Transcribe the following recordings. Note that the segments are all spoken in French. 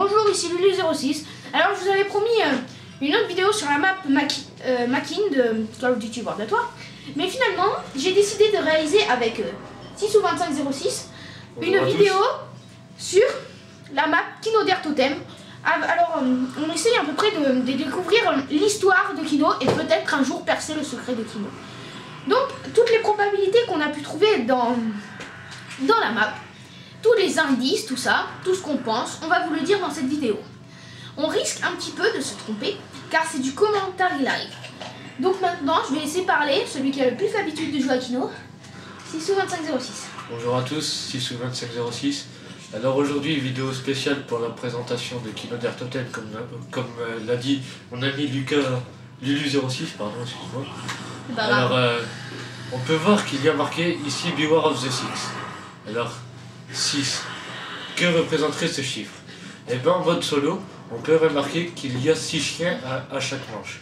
Bonjour, ici Lulu06. Alors, je vous avais promis une autre vidéo sur la map Makin de Call of Duty World at War. Mais finalement, j'ai décidé de réaliser avec 6ou2506 une vidéo sur la map Kino Der Totem. Alors, on essaye à peu près de découvrir l'histoire de Kino et peut-être un jour percer le secret de Kino. Donc, toutes les probabilités qu'on a pu trouver dans la map, tous les indices, tout ça, tout ce qu'on pense, on va vous le dire dans cette vidéo. On risque un petit peu de se tromper, car c'est du commentaire live. Donc maintenant, je vais laisser parler celui qui a le plus l'habitude de jouer à Kino, 6ou2506. Bonjour à tous, 6ou2506. Alors aujourd'hui, vidéo spéciale pour la présentation de Kino Der Totem, comme l'a dit mon ami Lulu06, pardon, excuse-moi. Alors, on peut voir qu'il y a marqué ici Beware of the Six. Alors, 6. Que représenterait ce chiffre? Et bien en mode solo, on peut remarquer qu'il y a 6 chiens à chaque manche.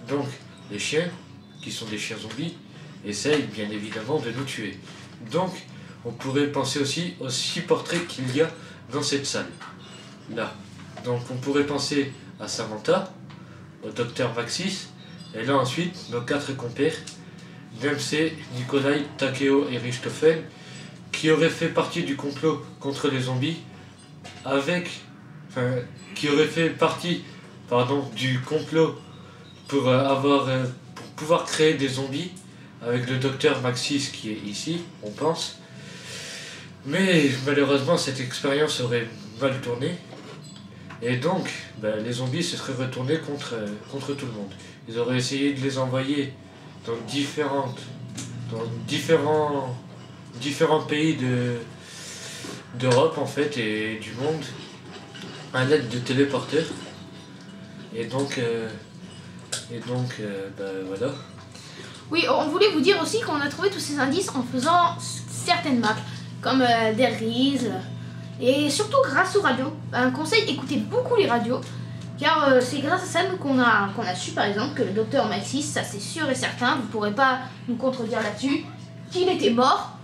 Donc, les chiens, qui sont des chiens zombies, essayent bien évidemment de nous tuer. Donc, on pourrait penser aussi aux 6 portraits qu'il y a dans cette salle. Là. Donc, on pourrait penser à Samantha, au docteur Maxis, et là ensuite, nos 4 compères, Dempsey, Nikolai, Takeo et Richthofen, qui auraient fait partie du complot contre les zombies, qui auraient fait partie, du complot pour pouvoir créer des zombies avec le docteur Maxis qui est ici, on pense. Mais malheureusement, cette expérience aurait mal tourné. Et donc, les zombies se seraient retournés contre tout le monde. Ils auraient essayé de les envoyer dans différents pays d'Europe en fait et du monde à l'aide de téléporteurs. Et donc voilà. Oui, on voulait vous dire aussi qu'on a trouvé tous ces indices en faisant certaines maps, comme Der Riese, et surtout grâce aux radios. Un conseil, écoutez beaucoup les radios, car c'est grâce à ça qu'on a su par exemple que le docteur Maxis, ça c'est sûr et certain, vous ne pourrez pas nous contredire là-dessus, qu'il était mort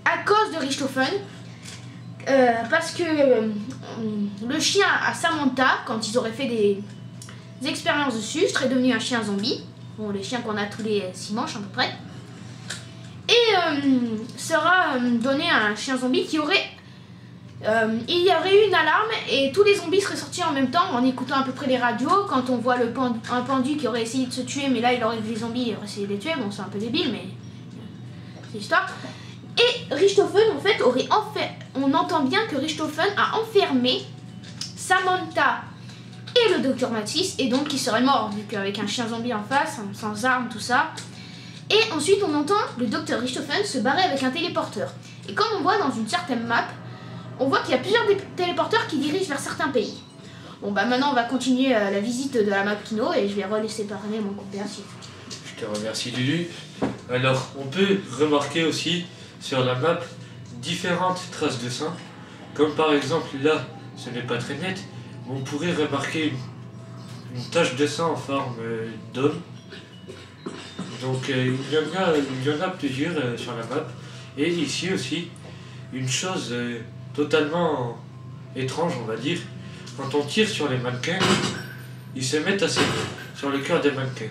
à cause de Richthofen, parce que le chien à Samantha, quand ils auraient fait des expériences dessus, serait devenu un chien zombie. Bon, les chiens qu'on a tous les 6 manches à peu près. Et sera donné à un chien zombie qui aurait... il y aurait eu une alarme et tous les zombies seraient sortis en même temps en écoutant à peu près les radios. Quand on voit un pendu qui aurait essayé de se tuer, mais là il aurait vu les zombies, il aurait essayé de les tuer. Bon, c'est un peu débile, mais c'est l'histoire. Et Richthofen, en fait, on entend bien que Richthofen a enfermé Samantha et le docteur Maxis, et donc il serait mort, vu qu'avec un chien zombie en face, sans armes, tout ça. Et ensuite, on entend le docteur Richthofen se barrer avec un téléporteur. Et comme on voit dans une certaine map, on voit qu'il y a plusieurs téléporteurs qui dirigent vers certains pays. Bon, maintenant, on va continuer la visite de la map Kino, et je vais relaisser parler mon compère. Je te remercie, Lulu. Alors, on peut remarquer aussi sur la map différentes traces de sang, comme par exemple là, ce n'est pas très net, mais on pourrait remarquer une tache de sang en forme d'homme. Donc il y en a plusieurs sur la map. Et ici aussi, une chose totalement étrange, on va dire, quand on tire sur les mannequins, ils se mettent à saigner sur le cœur des mannequins.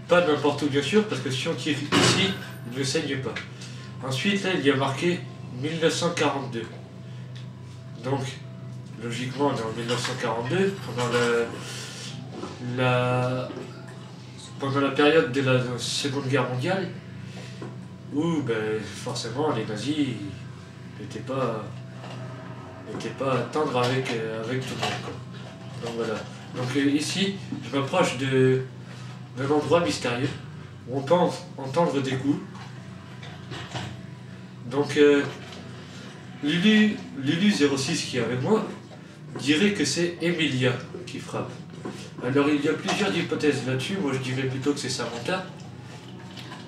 Pas n'importe où bien sûr, parce que si on tire ici, ils ne saignent pas. Ensuite, là, il y a marqué 1942. Donc, logiquement, on est en 1942, pendant la période de la Seconde Guerre mondiale, où, forcément, les nazis n'étaient pas à tendre avec tout le monde, quoi. Donc voilà. Donc ici, je m'approche d'un endroit mystérieux, où on peut entendre des coups. Donc, Lulu06 qui est avec moi dirait que c'est Emilia qui frappe. Alors, il y a plusieurs hypothèses là-dessus. Moi, je dirais plutôt que c'est Samantha.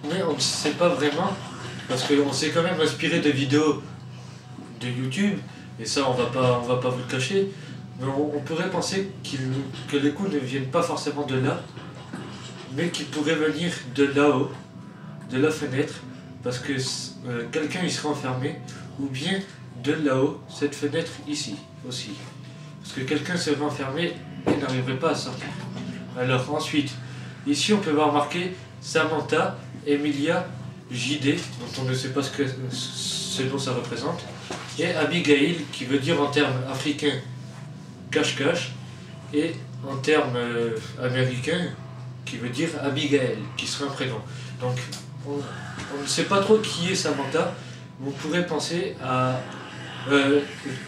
Mais on ne sait pas vraiment, parce qu'on s'est quand même inspiré de vidéos de YouTube, et ça, on va pas vous le cacher. Mais on pourrait penser que les coups ne viennent pas forcément de là, mais qu'ils pourraient venir de là-haut, de la fenêtre, parce que quelqu'un y serait enfermé, ou bien de là-haut, cette fenêtre ici aussi. parce que quelqu'un serait enfermé et n'arriverait pas à sortir. Alors ensuite, ici on peut voir marqué Samantha, Emilia, JD, dont on ne sait pas ce dont ça représente, et Abigail, qui veut dire en termes africains cache-cache, et en termes américains, qui veut dire Abigail, qui serait un prénom. Donc on ne sait pas trop qui est Samantha, mais on pourrait penser à...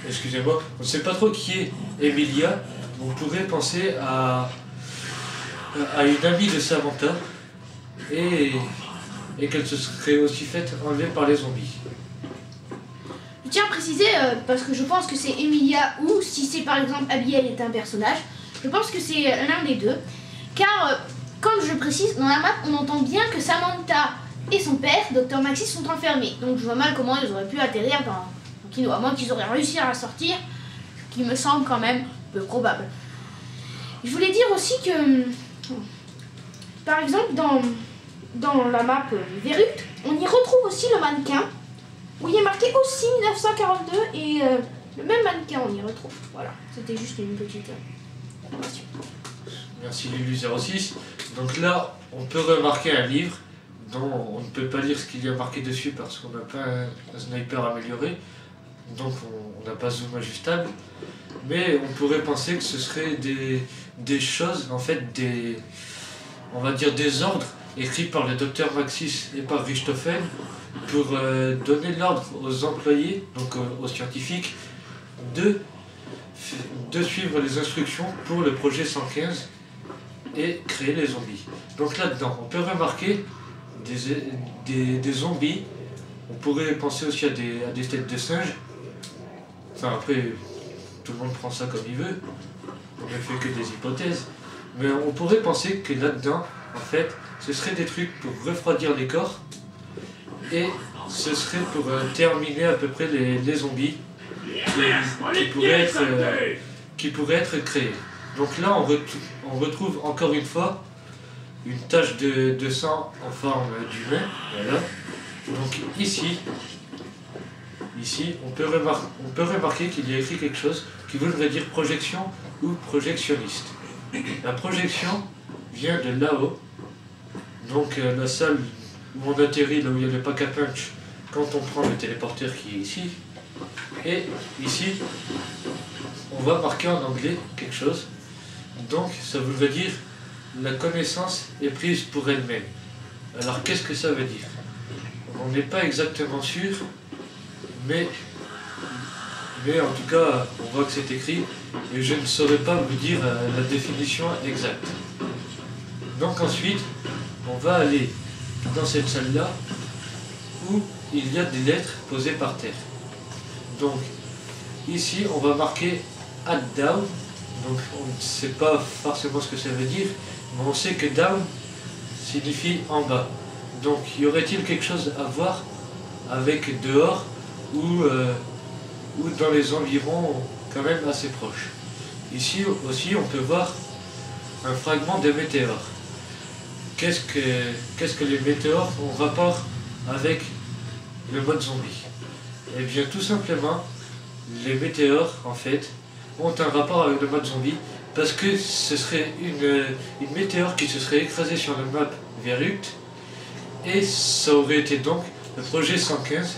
excusez-moi, on ne sait pas trop qui est Emilia, mais on pourrait penser à une amie de Samantha, et qu'elle se serait aussi faite enlever par les zombies. Je tiens à préciser, parce que je pense que c'est Emilia ou si c'est par exemple Abigail est un personnage, je pense que c'est l'un des deux. Car, comme je précise, dans la map, on entend bien que Samantha et son père, Dr Maxis, sont enfermés. Donc je vois mal comment ils auraient pu atterrir dans Kino, à moins qu'ils auraient réussi à sortir, ce qui me semble quand même peu probable. Je voulais dire aussi que, par exemple, dans la map Verructe, on y retrouve aussi le mannequin, où il est marqué aussi 1942, et le même mannequin on y retrouve. Voilà, c'était juste une petite information. Merci Lulu06. Donc là, on peut remarquer un livre dont on ne peut pas lire ce qu'il y a marqué dessus parce qu'on n'a pas un sniper amélioré, donc on n'a pas zoom ajustable. Mais on pourrait penser que ce serait des choses, en fait, on va dire des ordres écrits par le docteur Maxis et par Richthofen pour donner l'ordre aux employés, donc aux scientifiques, de suivre les instructions pour le projet 115 et créer les zombies. Donc là-dedans, on peut remarquer des zombies. On pourrait penser aussi à des têtes de singes. Enfin après, tout le monde prend ça comme il veut. On ne fait que des hypothèses. Mais on pourrait penser que là-dedans, en fait, ce serait des trucs pour refroidir les corps. Et ce serait pour terminer à peu près les zombies qui pourraient être créés. Donc là, on retrouve encore une fois une tache de sang en forme d'humain. Voilà. Donc ici, on peut remarquer qu'il y a écrit quelque chose qui voudrait dire projection ou projectionniste. La projection vient de là-haut, donc la salle où on atterrit, là où il y a le pack à punch, quand on prend le téléporteur qui est ici. Et ici, on va marquer en anglais quelque chose. Donc ça voudrait dire la connaissance est prise pour elle-même. Alors qu'est-ce que ça veut dire? On n'est pas exactement sûr, mais en tout cas on voit que c'est écrit et je ne saurais pas vous dire la définition exacte. Donc ensuite on va aller dans cette salle-là où il y a des lettres posées par terre. Donc ici on va marquer Add Down. Donc on ne sait pas forcément ce que ça veut dire, mais on sait que down signifie en bas. Donc y aurait-il quelque chose à voir avec dehors ou dans les environs quand même assez proches? Ici aussi on peut voir un fragment de météore. Qu'est-ce que les météores ont rapport avec le mode zombie? Eh bien tout simplement, les météores en fait ont un rapport avec le mode zombie parce que ce serait une météore qui se serait écrasée sur la map Verructe et ça aurait été donc le projet 115.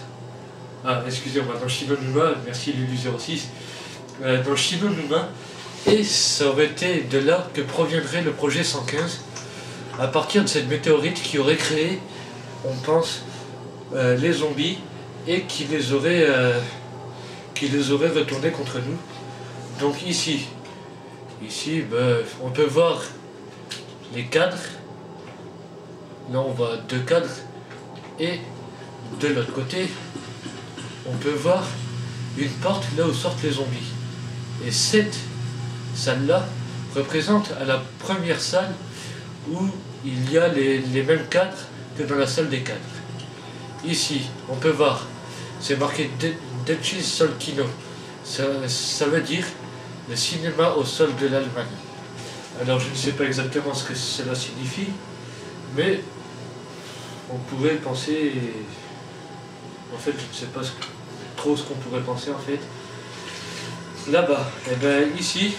Ah, excusez-moi, dans Shinonuma, merci Lulu06, dans Shinonuma, et ça aurait été de là que proviendrait le projet 115 à partir de cette météorite qui aurait créé, on pense, les zombies et qui les aurait retournés contre nous. Donc ici, on peut voir les cadres. Là on voit deux cadres. Et de l'autre côté, on peut voir une porte là où sortent les zombies. Et cette salle-là représente à la première salle où il y a les mêmes cadres que dans la salle des cadres. Ici, on peut voir, c'est marqué Deutsches Solkino. Ça veut dire le cinéma au sol de l'Allemagne. Alors je ne sais pas exactement ce que cela signifie, mais on pourrait penser... En fait, je ne sais pas trop ce qu'on pourrait penser en fait. là-bas, et ben ici,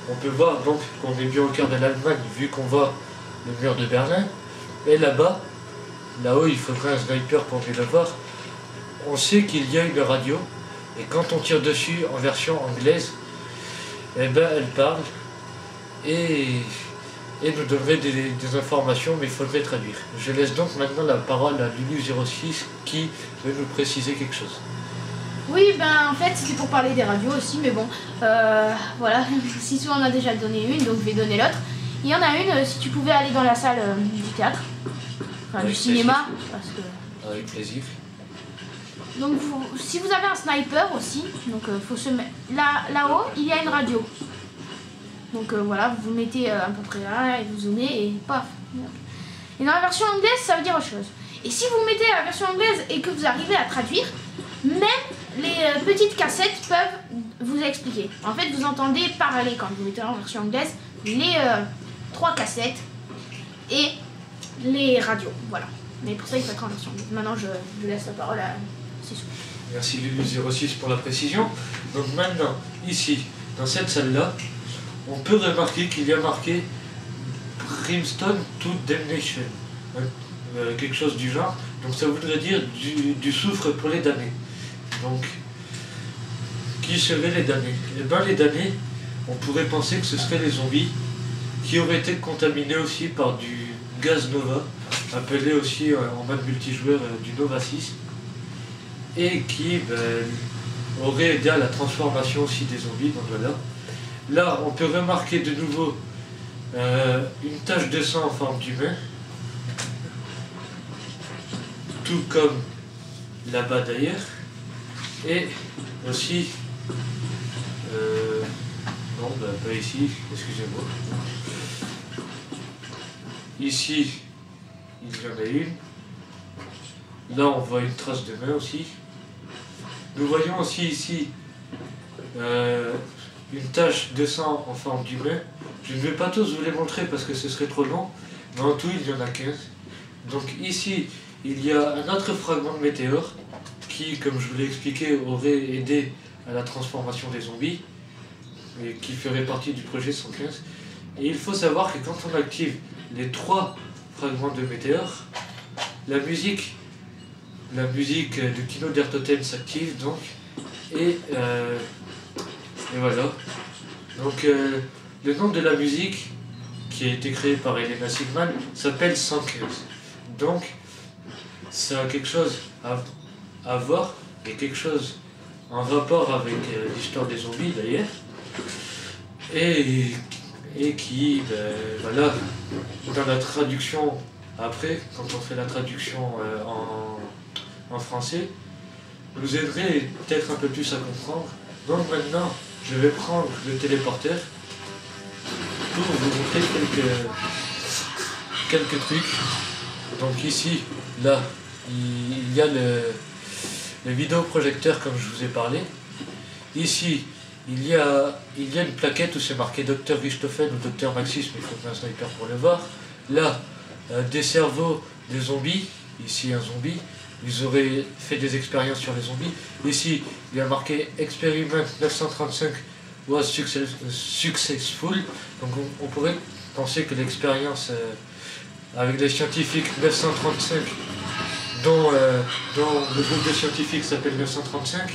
on peut voir donc qu'on est bien au cœur de l'Allemagne, vu qu'on voit le mur de Berlin. Et là-bas, là-haut, il faudrait un sniper pour mieux le voir. On sait qu'il y a une radio, et quand on tire dessus en version anglaise, eh ben elle parle et nous donnerait des informations, mais il faudrait traduire. Je laisse donc maintenant la parole à Lulu06 qui veut nous préciser quelque chose. Oui, ben en fait c'était pour parler des radios aussi, mais bon, voilà, si souvent on a déjà donné une, donc je vais donner l'autre. Il y en a une, si tu pouvais aller dans la salle du théâtre, enfin du cinéma, parce que... Avec plaisir. Donc si vous avez un sniper aussi, donc faut se mettre... Là-haut, il y a une radio. Donc voilà, vous vous mettez à peu près là, et vous zoomez, et paf. Et dans la version anglaise, ça veut dire autre chose. Et si vous mettez la version anglaise et que vous arrivez à traduire, même les petites cassettes peuvent vous expliquer. En fait, vous entendez parler quand vous mettez en version anglaise les 3 cassettes et les radios. Voilà. Mais pour ça, il faut être en version anglaise. Maintenant, je laisse la parole à Sissou. Merci Lulu06 pour la précision. Donc maintenant, ici, dans cette salle-là, on peut remarquer qu'il y a marqué Brimstone to Damnation. Quelque chose du genre. Donc ça voudrait dire du soufre pour les damnés. Donc, qui seraient les damnés? Eh bien les damnés, on pourrait penser que ce seraient les zombies qui auraient été contaminés aussi par du gaz Nova, appelé aussi en mode multijoueur du Nova 6, et qui auraient aidé à la transformation aussi des zombies. Donc voilà. Là, on peut remarquer de nouveau une tache de sang en forme d'humain, tout comme là-bas d'ailleurs, et aussi, non, pas ici, excusez-moi. Ici, il y en a une. Là, on voit une trace de main aussi. Nous voyons aussi ici une tache de sang en forme d'humain. Je ne vais pas tous vous les montrer parce que ce serait trop long, mais en tout, il y en a 15. Donc ici, il y a un autre fragment de météore qui, comme je vous l'ai expliqué, aurait aidé à la transformation des zombies et qui ferait partie du projet 115. Et il faut savoir que quand on active les 3 fragments de météore, la musique de Kino der Toten s'active donc, et voilà. Donc le nom de la musique qui a été créée par Elena Sigman s'appelle 115. Donc ça a quelque chose à voir, et quelque chose en rapport avec l'histoire des zombies d'ailleurs, et qui, voilà, dans la traduction, après, quand on fait la traduction en français, nous aiderait peut-être un peu plus à comprendre. Donc maintenant, je vais prendre le téléporteur pour vous montrer quelques trucs. Donc ici, là, il y a le vidéoprojecteur comme je vous ai parlé. Ici, il y a une plaquette où c'est marqué Dr Richthofen ou Dr Maxis, mais il faut un sniper pour le voir. Là, des cerveaux des zombies. Ici, un zombie. Ils auraient fait des expériences sur les zombies. Ici, il y a marqué Experiment 935 was successful. Donc on pourrait penser que l'expérience avec les scientifiques 935, dont le groupe de scientifiques s'appelle 935,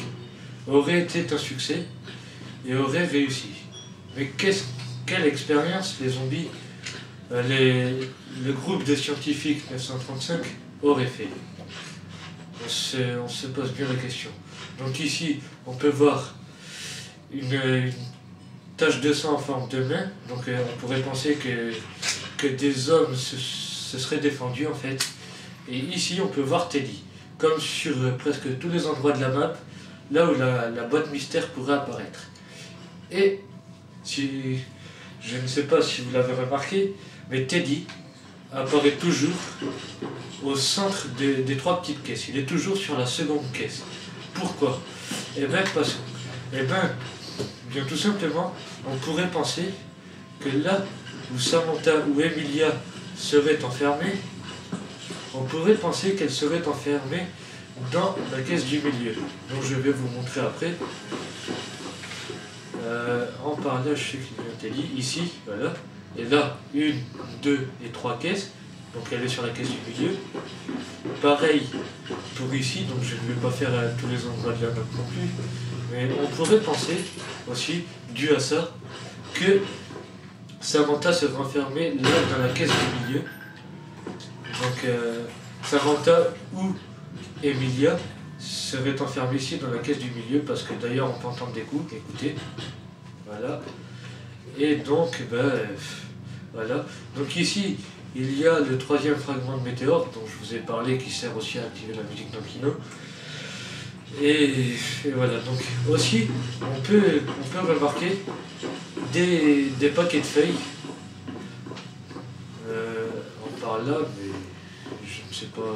aurait été un succès et aurait réussi. Mais quelle expérience les zombies, le groupe de scientifiques 935 aurait fait? On se pose bien la question. Donc ici, on peut voir une tache de sang en forme de main. Donc on pourrait penser que des hommes se seraient défendus en fait. Et ici, on peut voir Teddy. Comme sur presque tous les endroits de la map, là où la boîte mystère pourrait apparaître. Et je ne sais pas si vous l'avez remarqué, mais Teddy apparaît toujours au centre des 3 petites caisses. Il est toujours sur la seconde caisse. Pourquoi? Eh bien bien tout simplement, on pourrait penser que là où Samantha ou Emilia seraient enfermées, on pourrait penser qu'elles seraient enfermées dans la caisse du milieu. Donc je vais vous montrer après. En parlage chez Clignatelli, ici, voilà. Et là, 1, 2 et 3 caisses. Donc elle est sur la caisse du milieu. Pareil pour ici, donc je ne vais pas faire à tous les endroits de la map non plus. Mais on pourrait penser aussi, dû à ça, que Samantha se renfermait là dans la caisse du milieu. Donc Samantha ou Emilia seraient enfermées ici dans la caisse du milieu parce que d'ailleurs on peut entendre des coups, écoutez. Voilà. Et donc, voilà. Donc ici, il y a le 3e fragment de météore dont je vous ai parlé qui sert aussi à activer la musique dans Kino. Et voilà, donc aussi on peut remarquer des paquets de feuilles. On parle là, mais je ne sais pas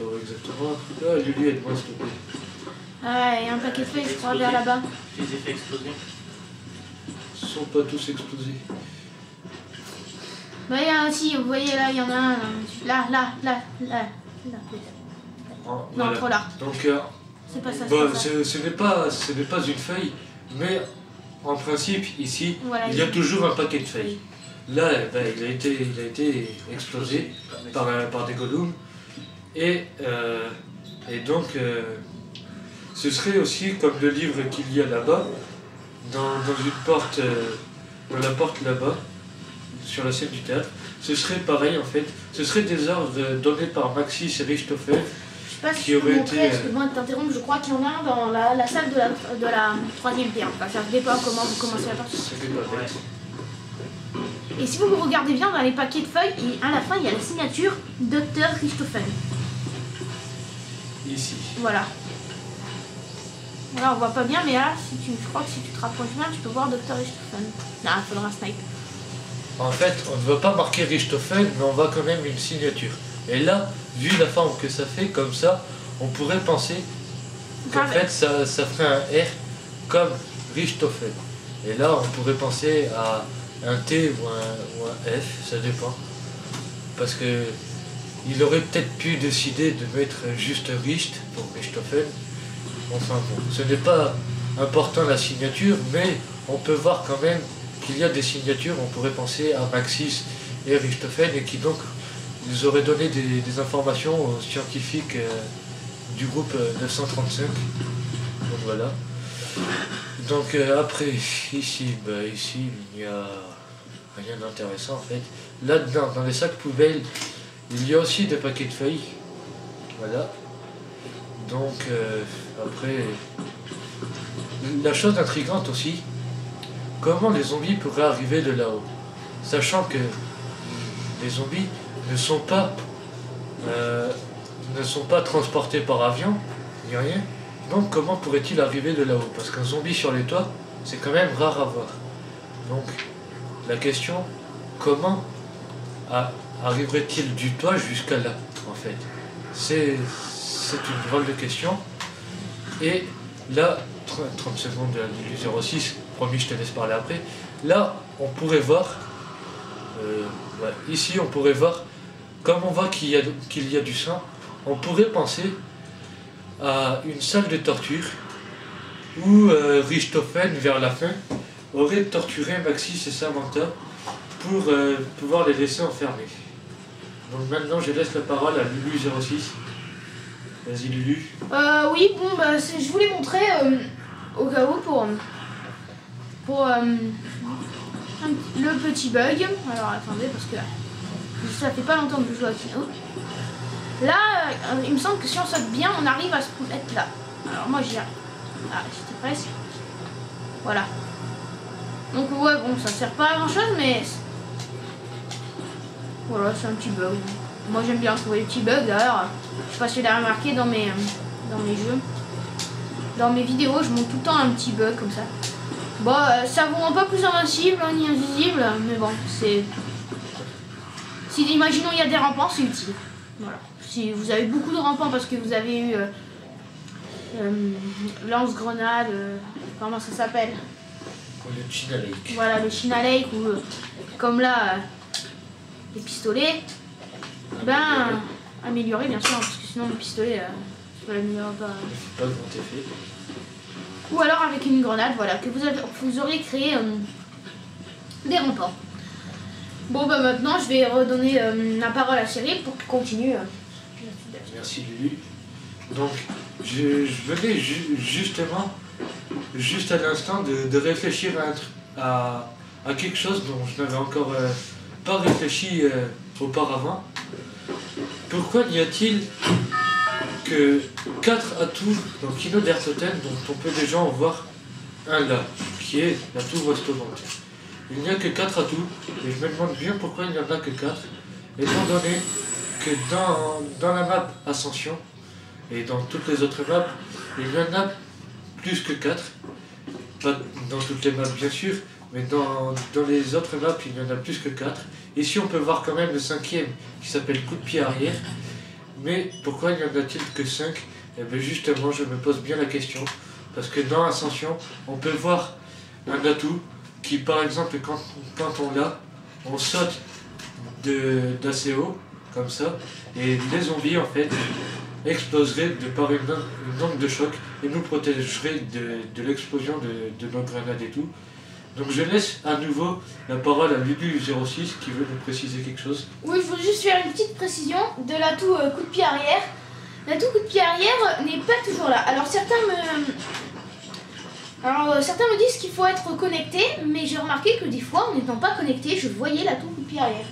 où exactement. Ah, Lulu, aide-moi s'il te plaît. Ah, il y a un paquet de feuilles, je crois, vers là-bas. Les effets explosion. Ils sont pas tous explosés. Bah, il y a aussi, vous voyez là, il y en a un. Là. Non, Voilà. trop là. Donc, C'est pas ça, bon, c'est ce n'est pas une feuille, mais en principe, ici, Voilà, il y a toujours un paquet de feuilles. Là, il a été explosé par des golems. Et donc, ce serait aussi comme le livre qu'il y a là-bas, dans une porte, dans la porte là-bas, sur la scène du théâtre. Ce serait pareil en fait. Ce serait des ordres donnés par Maxis et Richthofen. Je sais pas si qui je peux aurait montrer, été, excuse-moi de t'interrompre, je crois qu'il y en a un dans la salle de la 3e pierre. Enfin, ça dépend comment vous commencez à partir. C'était pas bête. Et si vous regardez bien dans les paquets de feuilles, à la fin il y a la signature Dr Richthofen. Ici. Voilà. Voilà, on voit pas bien, mais là, je crois que si tu te rapproches bien, tu peux voir Dr Richthofen. Non, il faudra un snipe. En fait, on ne va pas marquer Richthofen, mais on voit quand même une signature. Et là, vu la forme que ça fait, comme ça, on pourrait penser qu'en fait, ça ferait un R comme Richthofen. Et là, on pourrait penser à un T ou un F, ça dépend. Parce que il aurait peut-être pu décider de mettre juste Richt pour Richthofen. Enfin bon, ce n'est pas important la signature, mais on peut voir quand même qu'il y a des signatures, on pourrait penser à Maxis et Richthofen, et qui donc nous auraient donné des informations aux scientifiques du groupe 935. Donc voilà. Donc après, ici, il n'y a rien d'intéressant en fait. Là, dans les sacs poubelles, il y a aussi des paquets de feuilles. Voilà. Donc après, la chose intrigante aussi, comment les zombies pourraient arriver de là-haut, sachant que les zombies ne sont pas transportés par avion, ni rien. Donc comment pourrait-il arriver de là-haut? Parce qu'un zombie sur les toits, c'est quand même rare à voir. Donc la question, comment arriverait-il du toit jusqu'à là, en fait? C'est une drôle de question. Et là, 30 secondes de la Lulu 06, promis je te laisse parler après. Là, on pourrait voir, ici on pourrait voir, comme on voit qu'il y a du sang, on pourrait penser à une salle de torture où Richthofen, vers la fin, aurait torturé Maxis et Samantha pour pouvoir les laisser enfermés. Donc maintenant je laisse la parole à Lulu 06. Vas-y Lulu. Oui, bon, bah, je voulais montrer au cas où pour le petit bug. Alors attendez, parce que ça fait pas longtemps que je joue à Kino. Là, il me semble que si on saute bien, on arrive à se mettre là. Alors moi j'y arrive. Ah, j'étais presque. Voilà. Donc ouais, bon, ça sert pas à grand chose, mais voilà, c'est un petit bug. Moi j'aime bien trouver les petits bugs. D'ailleurs, je sais pas si vous l'avez remarqué dans mes jeux. Dans mes vidéos, je montre tout le temps un petit bug comme ça. Bon, ça vous rend pas plus invincible ni invisible, mais bon, c'est... Si imaginons il y a des rampants, c'est utile. Voilà. Si vous avez beaucoup de rampants parce que vous avez eu lance-grenade, comment ça s'appelle? Le China Lake. Voilà, le China Lake ou comme là, les pistolets. Ben, améliorer bien sûr, parce que sinon le pistolet, ça ne l'améliore pas. Il ne fait pas grand effet. Ou alors avec une grenade, voilà, que vous auriez créé des remparts. Bon bah maintenant je vais redonner la parole à Cyril pour qu'il continue. Merci Lulu. Donc je venais justement, juste à l'instant, de réfléchir à quelque chose dont je n'avais encore pas réfléchi auparavant. Pourquoi n'y a-t-il que 4 atouts dans Kino der Toten dont on peut déjà en voir un là, qui est l'atout mastodonte. Il n'y a que 4 atouts, et je me demande bien pourquoi il n'y en a que 4, étant donné que dans la map Ascension, et dans toutes les autres maps, il y en a plus que 4. Pas dans toutes les maps bien sûr, mais dans les autres maps, il y en a plus que 4. Ici on peut voir quand même le 5e qui s'appelle coup de pied arrière. Mais pourquoi il n'y en a-t-il que 5? Et bien justement, je me pose bien la question. Parce que dans Ascension, on peut voir un atout qui, par exemple, quand on l'a, on saute d'assez haut, comme ça, et les zombies, en fait, exploseraient de par une onde de choc et nous protégeraient de l'explosion de nos grenades et tout. Donc je laisse à nouveau la parole à Lulu06 qui veut nous préciser quelque chose. Oui, je veux juste faire une petite précision de l'atout coup de pied arrière. L'atout coup de pied arrière n'est pas toujours là. Alors certains me disent qu'il faut être connecté, mais j'ai remarqué que des fois, en n'étant pas connecté, je voyais l'atout coup de pied arrière.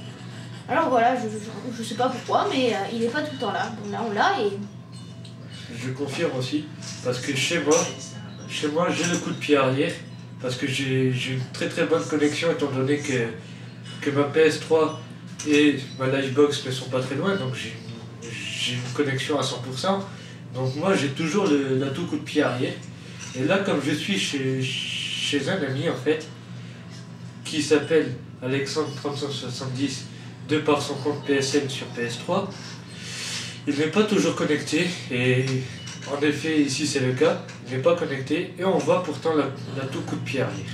Alors voilà, je sais pas pourquoi, mais il n'est pas tout le temps là. Donc là on l'a et... Je confirme aussi, parce que chez moi j'ai le coup de pied arrière. Parce que j'ai une très bonne connexion étant donné que ma PS3 et ma Livebox ne sont pas très loin, donc j'ai une connexion à 100%. Donc moi j'ai toujours l'atout coup de pied arrière. Et là comme je suis chez un ami en fait, qui s'appelle Alexandre370 de par son compte PSN sur PS3, il n'est pas toujours connecté et... En effet, ici c'est le cas, il n'est pas connecté et on voit pourtant l'atout coup de pied arrière.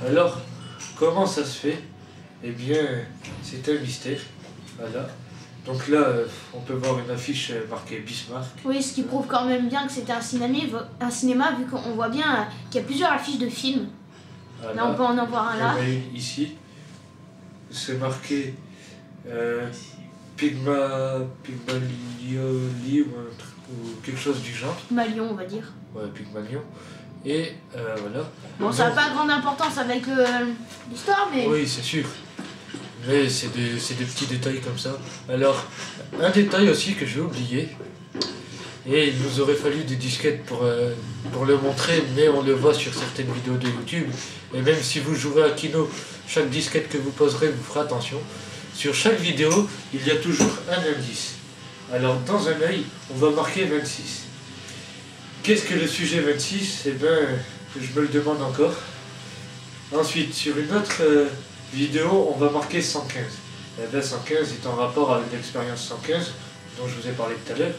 Alors, comment ça se fait? Eh bien, c'est un mystère. Voilà. Donc là, on peut voir une affiche marquée Bismarck. Oui, ce qui prouve quand même bien que c'était un cinéma vu qu'on voit bien qu'il y a plusieurs affiches de films. Voilà. Là, on peut en avoir un là. Il y en a une ici. C'est marqué Pygmalion ou quelque chose du genre. Pygmalion, on va dire. Ouais, Pygmalion. Et voilà. Bon, ça n'a pas grande importance avec l'histoire, mais... Oui, c'est sûr. Mais c'est des petits détails comme ça. Alors, un détail aussi que j'ai oublié. Et il nous aurait fallu des disquettes pour le montrer, mais on le voit sur certaines vidéos de YouTube. Et même si vous jouez à Kino, chaque disquette que vous poserez vous fera attention. Sur chaque vidéo, il y a toujours un indice. Alors, dans un œil, on va marquer 26. Qu'est-ce que le sujet 26? Eh bien, je me le demande encore. Ensuite, sur une autre vidéo, on va marquer 115. Eh bien, 115 est en rapport avec l'expérience 115, dont je vous ai parlé tout à l'heure.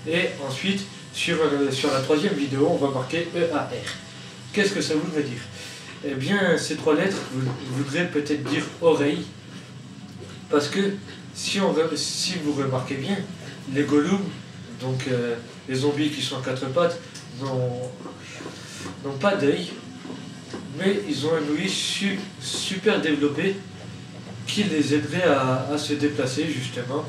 Et ensuite, sur la troisième vidéo, on va marquer EAR. Qu'est-ce que ça voudrait dire? Eh bien, ces 3 lettres voudraient peut-être dire oreille. Parce que, si vous remarquez bien, les golems, donc les zombies qui sont à 4 pattes, n'ont pas d'œil, mais ils ont un ouïe super développé qui les aiderait à se déplacer justement,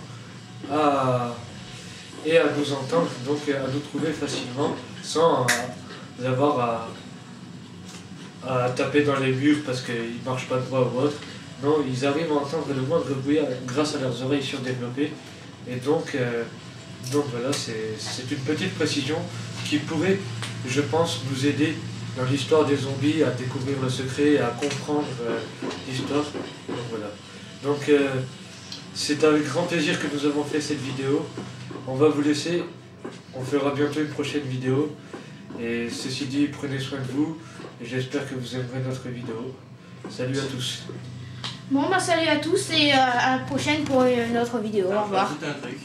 et à nous entendre, donc à nous trouver facilement, sans avoir à taper dans les murs parce qu'ils ne marchent pas droit ou autre. Non, ils arrivent à entendre le moindre bruit grâce à leurs oreilles surdéveloppées. Et donc voilà, c'est une petite précision qui pourrait, je pense, nous aider dans l'histoire des zombies à découvrir le secret et à comprendre l'histoire. Donc voilà. Donc c'est avec grand plaisir que nous avons fait cette vidéo. On va vous laisser. On fera bientôt une prochaine vidéo. Et ceci dit, prenez soin de vous. Et j'espère que vous aimerez notre vidéo. Salut à tous. Bon, bah salut à tous et à la prochaine pour une autre vidéo. Au revoir. Rajouter un truc.